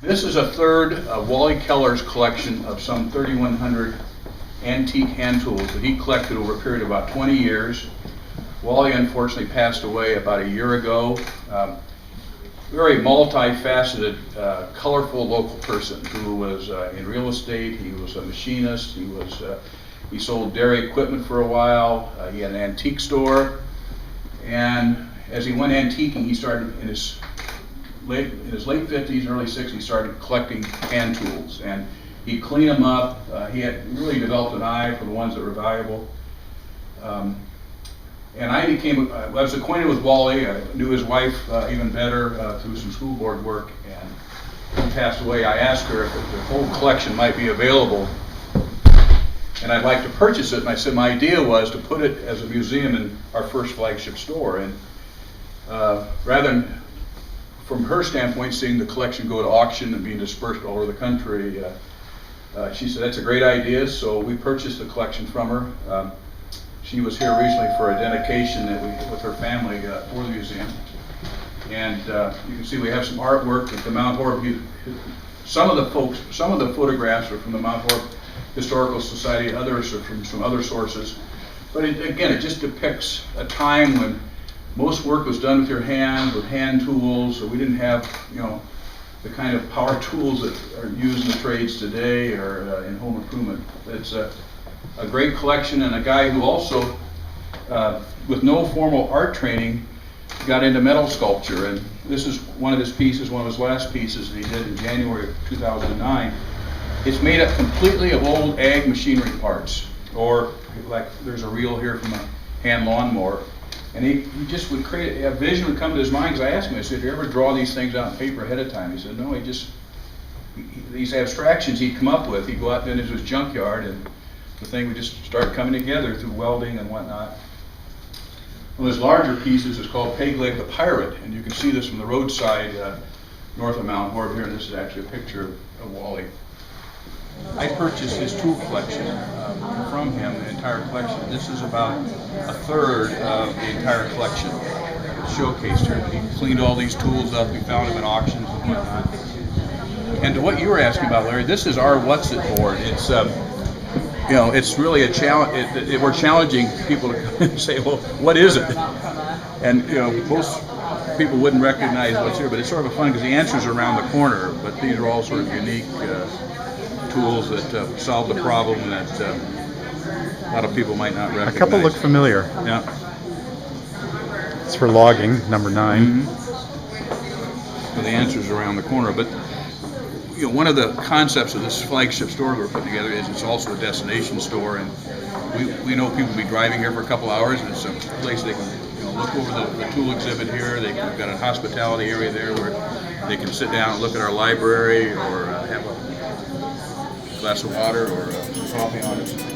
This is a third of Wally Keller's collection of some 3,100 antique hand tools that he collected over a period of about 20 years. Wally unfortunately passed away about a year ago. Very multifaceted, colorful local person who was in real estate. He was a machinist. He sold dairy equipment for a while. He had an antique store, and as he went antiquing, he started in his late 50s, early 60s, started collecting hand tools, and he'd clean them up. He had really developed an eye for the ones that were valuable. And I was acquainted with Wally. I knew his wife even better through some school board work, and he passed away. I asked her if the whole collection might be available, and I'd like to purchase it. And I said my idea was to put it as a museum in our first flagship store. And rather than, from her standpoint, seeing the collection go to auction and being dispersed all over the country, she said that's a great idea. So we purchased the collection from her. She was here recently for a dedication with her family for the museum, and you can see we have some artwork at the Mount Horeb. Some of the photographs are from the Mount Horeb Historical Society. Others are from some other sources. But again, it just depicts a time when most work was done with your hand, with hand tools. So we didn't have, the kind of power tools that are used in the trades today or in home improvement. It's a great collection, and a guy who also, with no formal art training, got into metal sculpture. And this is one of his pieces, one of his last pieces that he did in January of 2009. It's made up completely of old ag machinery parts, or like there's a reel here from a hand lawnmower. And he just would create, a vision would come to his mind, because I asked him, I said, do you ever draw these things out on paper ahead of time? He said, no, these abstractions he'd come up with, he'd go out into his junkyard, and the thing would just start coming together through welding and whatnot. One of his larger pieces is called Peg Leg the Pirate, and you can see this from the roadside north of Mount Horeb here, and this is actually a picture of Wally. I purchased his tool collection from him, the entire collection. This is about a third of the entire collection showcased here. He cleaned all these tools up. We found them at auctions and whatnot. And to what you were asking about, Larry, this is our What's It board. It's it's really a challenge. We're challenging people to come and say, well, what is it? And most people wouldn't recognize what's here, but it's sort of fun because the answers are around the corner. But these are all sort of unique tools that solve the problem that a lot of people might not recognize. A couple look familiar. Yeah. It's for logging, number 9. So the answer's around the corner. But one of the concepts of this flagship store we're putting together is it's also a destination store, and we know people will be driving here for a couple hours, and it's a place they can look over the tool exhibit here. We've got a hospitality area there where they can sit down and look at our library, or have a glass of water or some coffee on it.